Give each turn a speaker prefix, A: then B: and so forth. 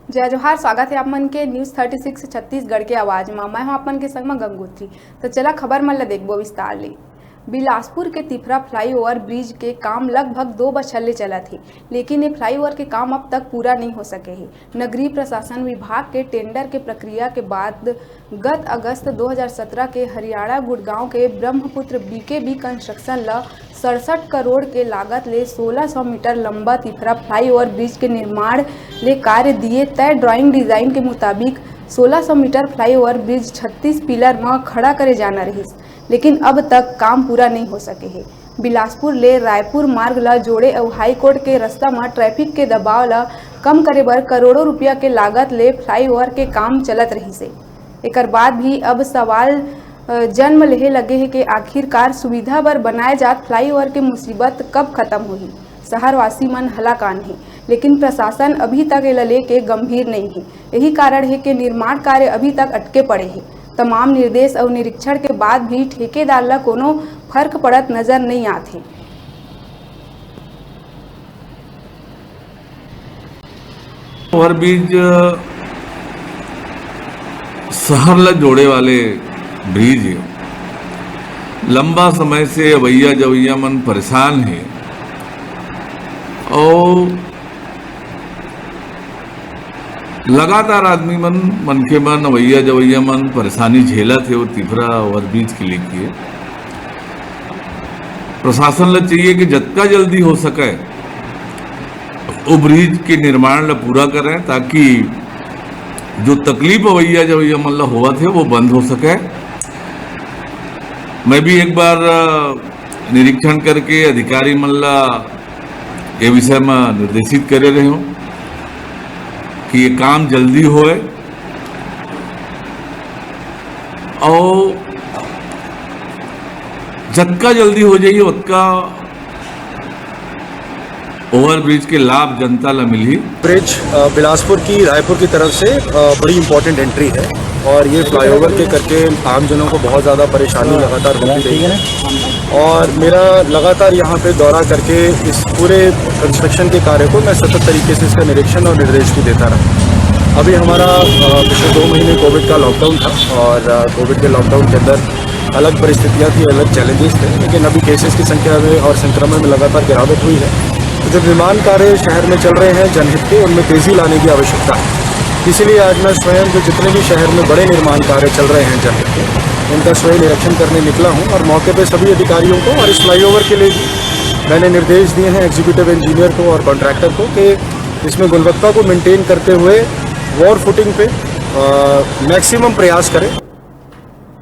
A: जय जोहार। स्वागत है आप मन के न्यूज़ 36 छत्तीसगढ़ के आवाज में। मैं हूं आप मन के संग में गंगोत्री। तो चला खबर मन ला देखबो विस्तार ले। बिलासपुर के तिफरा फ्लाईओवर ब्रिज के काम लगभग 2 बछर ले चला थे, लेकिन ये फ्लाईओवर के काम अब तक पूरा नहीं हो सके है। नगरीय प्रशासन विभाग के टेंडर के प्रक्रिया के बाद गत अगस्त 2017 के हरियाणा गुड़गांव के ब्रह्मपुत्र बीकेबी कंस्ट्रक्शन ला 67 करोड़ के लागत ले 1600 मीटर लंबा तिफरा फ्लाईओवर ब्रिज के निर्माण ले कार्य दिए। तय ड्राइंग डिजाइन के मुताबिक 1600 मीटर फ्लाईओवर ब्रिज 36 पिलर में खड़ा करे जाना रही, लेकिन अब तक काम पूरा नहीं हो सके है। बिलासपुर ले रायपुर मार्ग ला जोड़े और हाईकोर्ट के रास्ता में ट्रैफिक के दबाव ला कम करे बर करोड़ों रुपया के लागत ले फ्लाईओवर के काम चलत रही से। एकर बाद भी अब सवाल जन्म लेहे लगे है कि आखिरकार सुविधा बर बनाए जात फ्लाईओवर के मुसीबत कब खत्म होगी। शहरवासी मन हलाकान है, लेकिन प्रशासन अभी तक एला लेके गंभीर नहीं है। यही कारण है कि निर्माण कार्य अभी तक अटके पड़े हैं। तमाम निर्देश और निरीक्षण के बाद भी ठेकेदार ला कोनो फर्क पड़त नजर नहीं आते।
B: ओवरब्रिज शहर ला जोड़े वाले ब्रिज लंबा समय से अवैया जवैया मन परेशान है और लगातार आदमी मनके मन अवैया जवैया मन परेशानी झेला थे। वो तिफरा ओवरब्रिज के लिए प्रशासन ला चाहिए कि जितना जल्दी हो सके वो ब्रिज के निर्माण ला पूरा करें, ताकि जो तकलीफ अवैया जवैया मन ला हुआ थे वो बंद हो सके। मैं भी एक बार निरीक्षण करके अधिकारी मन ला ये विषय में निर्देशित करे रहे हूँ कि ये काम जल्दी होए और जितना जल्दी हो जाइए उतना ओवरब्रिज के लाभ जनता ला मिली।
C: ब्रिज बिलासपुर की रायपुर की तरफ से बड़ी इंपॉर्टेंट एंट्री है और ये फ्लाईओवर के करके आम जनों को बहुत ज़्यादा परेशानी लगातार होती रही है। और मेरा लगातार यहाँ पे दौरा करके इस पूरे कंस्ट्रक्शन के कार्य को मैं सतत तरीके से इसका निरीक्षण और निर्देश भी देता रहा। अभी हमारा पिछले 2 महीने कोविड का लॉकडाउन था और कोविड के लॉकडाउन के अंदर अलग परिस्थितियाँ थी, अलग चैलेंजेस थे, लेकिन अभी केसेस की संख्या में और संक्रमण में लगातार गिरावट हुई है। जो निर्माण कार्य शहर में चल रहे हैं जनहित के, उनमें तेज़ी लाने की आवश्यकता है। इसीलिए आज मैं स्वयं जो जितने भी शहर में बड़े निर्माण कार्य चल रहे हैं जनहित के, उनका स्वयं निरीक्षण करने निकला हूं और मौके पे सभी अधिकारियों को और इस फ्लाईओवर के लिए भी मैंने निर्देश दिए हैं एग्जीक्यूटिव इंजीनियर को और कॉन्ट्रैक्टर को कि इसमें गुणवत्ता को मेंटेन करते हुए वॉर फुटिंग पे मैक्सिमम प्रयास करें।